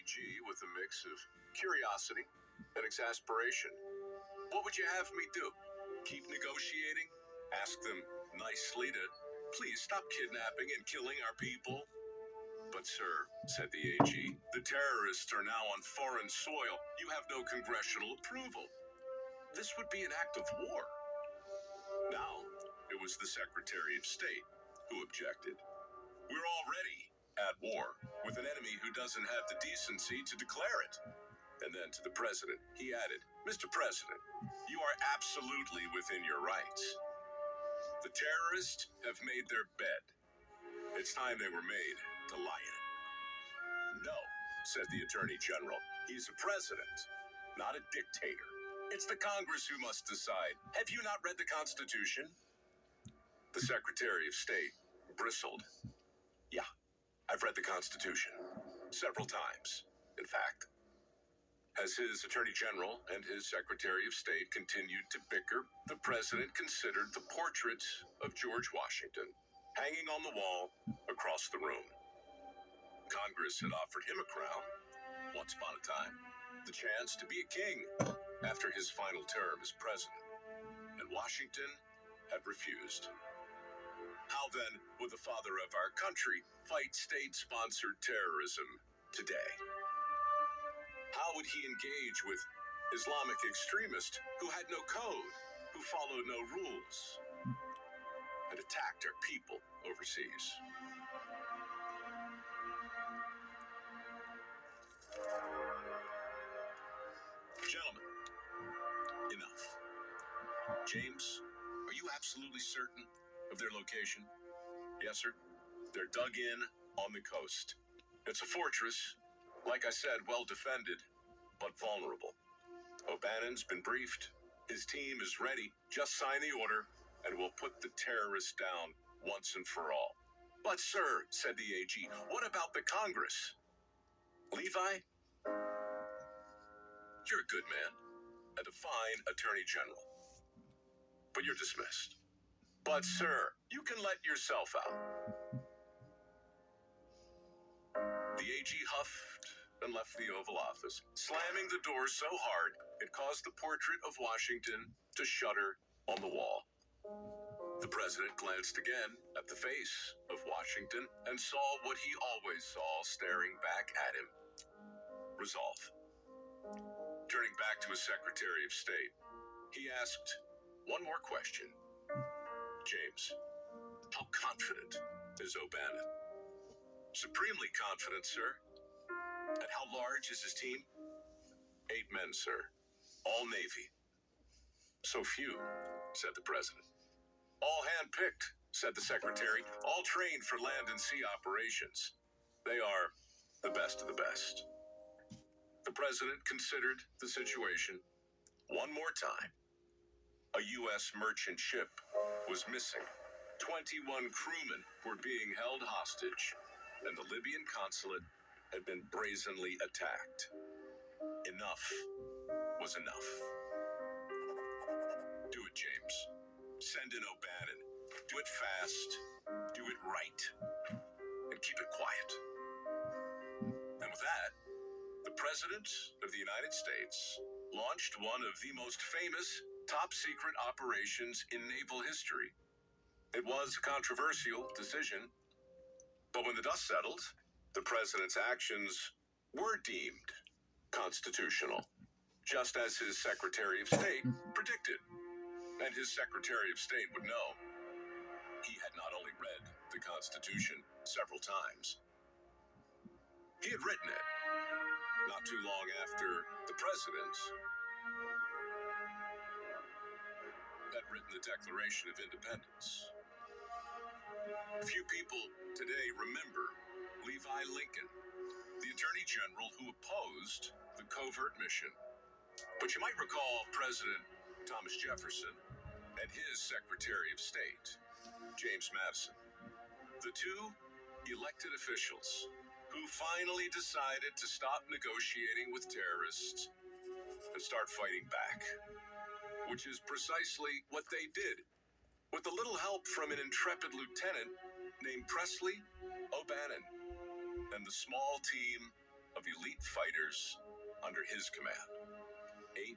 AG with a mix of curiosity and exasperation. What would you have me do? Keep negotiating? Ask them nicely to please stop kidnapping and killing our people? But sir, said the AG, the terrorists are now on foreign soil. You have no congressional approval. This would be an act of war. Now, it was the Secretary of State who objected. We're already at war with an enemy who doesn't have the decency to declare it. And then to the president, he added, Mr. President, you are absolutely within your rights. The terrorists have made their bed. It's time they were made to lie in it. No, said the Attorney General. He's a president, not a dictator. It's the Congress who must decide. Have you not read the Constitution? The Secretary of State bristled. Yeah, I've read the Constitution. Several times, in fact. As his Attorney General and his Secretary of State continued to bicker, the president considered the portrait of George Washington hanging on the wall across the room. Congress had offered him a crown, once upon a time, the chance to be a king after his final term as president, and Washington had refused. How then would the father of our country fight state-sponsored terrorism today? How would he engage with Islamic extremists who had no code, who followed no rules, and attacked our people overseas? Gentlemen, enough. James, are you absolutely certain of their location? Yes, sir. They're dug in on the coast. It's a fortress, like I said, well defended, but vulnerable. O'Bannon's been briefed. His team is ready. Just sign the order, and we'll put the terrorists down once and for all. But, sir, said the AG, what about the Congress? Levi? You're a good man, and a fine Attorney General. But you're dismissed. But, sir, you can let yourself out. The AG huffed and left the Oval Office, slamming the door so hard it caused the portrait of Washington to shudder on the wall. The president glanced again at the face of Washington and saw what he always saw staring back at him. Resolve. Turning back to his Secretary of State, he asked one more question. James, how confident is O'Bannon? Supremely confident, sir. And how large is his team? 8 men, sir. All Navy. So few, said the president. All hand-picked, said the secretary. All trained for land and sea operations. They are the best of the best. The president considered the situation one more time. A U.S. merchant ship was missing. 21 crewmen were being held hostage, and the Libyan consulate had been brazenly attacked. Enough was enough. Do it, James. Send in O'Bannon. Do it fast. Do it right. And keep it quiet. And with that, the President of the United States launched one of the most famous top-secret operations in naval history. It was a controversial decision, but when the dust settled, the President's actions were deemed constitutional, just as his Secretary of State predicted. And his Secretary of State would know. He had not only read the Constitution several times, he had written it not too long after the President had written the Declaration of Independence. Few people today remember Levi Lincoln, the Attorney General who opposed the covert mission. But you might recall President Thomas Jefferson and his Secretary of State, James Madison, the two elected officials who finally decided to stop negotiating with terrorists and start fighting back, which is precisely what they did, with a little help from an intrepid lieutenant named Presley O'Bannon and the small team of elite fighters under his command. 8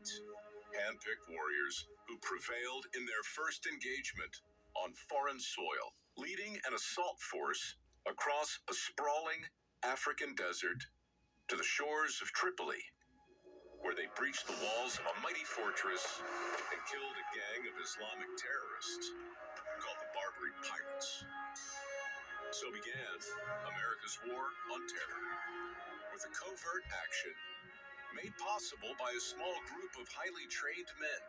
hand-picked warriors who prevailed in their first engagement on foreign soil, leading an assault force across a sprawling African desert to the shores of Tripoli, where they breached the walls of a mighty fortress and killed a gang of Islamic terrorists called the Barbary Pirates. So began America's War on Terror, with a covert action made possible by a small group of highly trained men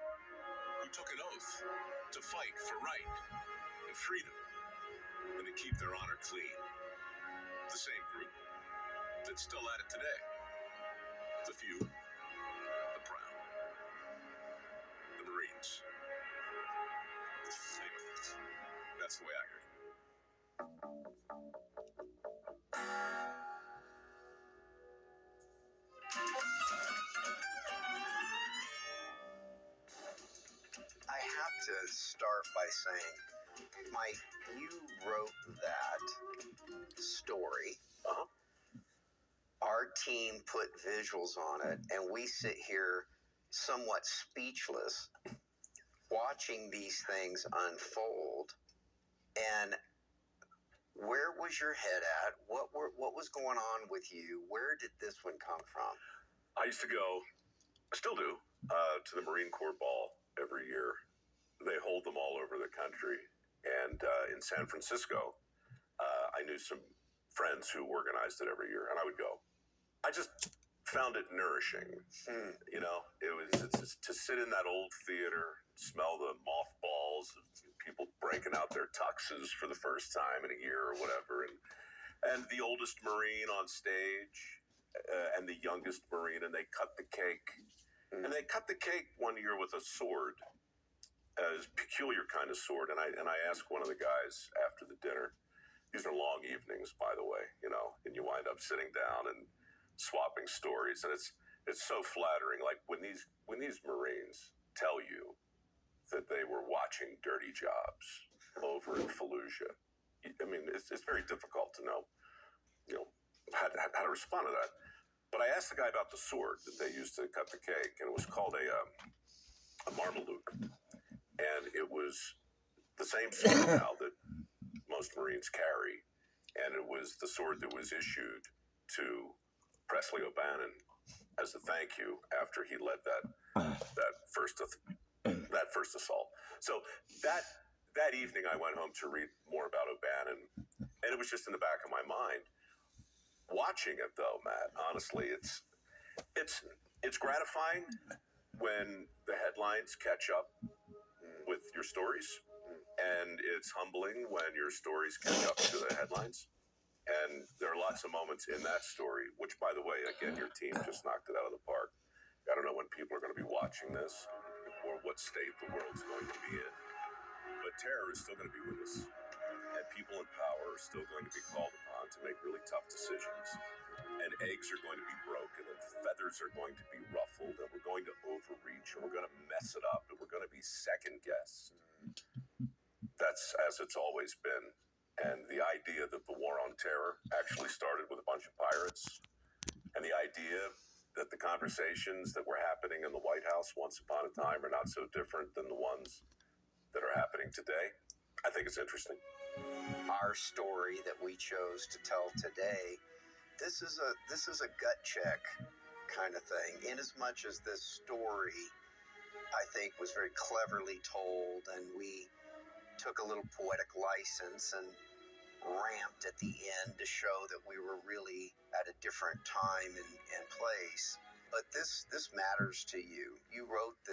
who took an oath to fight for right and freedom and to keep their honor clean. The same group that's still at it today. The few, the proud, the Marines. That's the way I heard it. I have to start by saying, Mike, you wrote that story. Uh-huh. Our team put visuals on it, and we sit here somewhat speechless watching these things unfold. And where was your head at? What was going on with you? Where did this one come from? I used to go, I still do, to the Marine Corps Ball every year. They hold them all over the country. And in San Francisco, I knew some friends who organized it every year, and I would go. I just found it nourishing. You know, it's to sit in that old theater, smell the mothballs of people breaking out their tuxes for the first time in a year or whatever, and the oldest Marine on stage and the youngest Marine, and they cut the cake. And they cut the cake one year with a sword, a peculiar kind of sword. And I asked one of the guys after the dinner. These are long evenings, by the way, you know, and you wind up sitting down and swapping stories, and it's so flattering. Like when these Marines tell you that they were watching Dirty Jobs over in Fallujah, I mean, it's very difficult to know, you know, how to respond to that. But I asked the guy about the sword that they used to cut the cake, and it was called a Marmaluke, and it was the same sword now that most Marines carry, and it was the sword that was issued to Presley O'Bannon as a thank you after he led that first assault. So that evening, I went home to read more about O'Bannon, and it was just in the back of my mind. Watching it, though, Matt, honestly, it's gratifying when the headlines catch up with your stories, and it's humbling when your stories catch up to the headlines. And there are lots of moments in that story, which, by the way, again, your team just knocked it out of the park. I don't know when people are going to be watching this or what state the world's going to be in, but terror is still going to be with us. And people in power are still going to be called upon to make really tough decisions. And eggs are going to be broken, and feathers are going to be ruffled, and we're going to overreach, and we're going to mess it up, and we're going to be second-guessed. That's as it's always been. And the idea that the war on terror actually started with a bunch of pirates, and the idea that the conversations that were happening in the White House once upon a time are not so different than the ones that are happening today, I think it's interesting. Our story that we chose to tell today, this is a gut check kind of thing. In as much as this story, I think, was very cleverly told, and we took a little poetic license and ramped at the end to show that we were really at a different time and place. But this matters to you. You wrote this.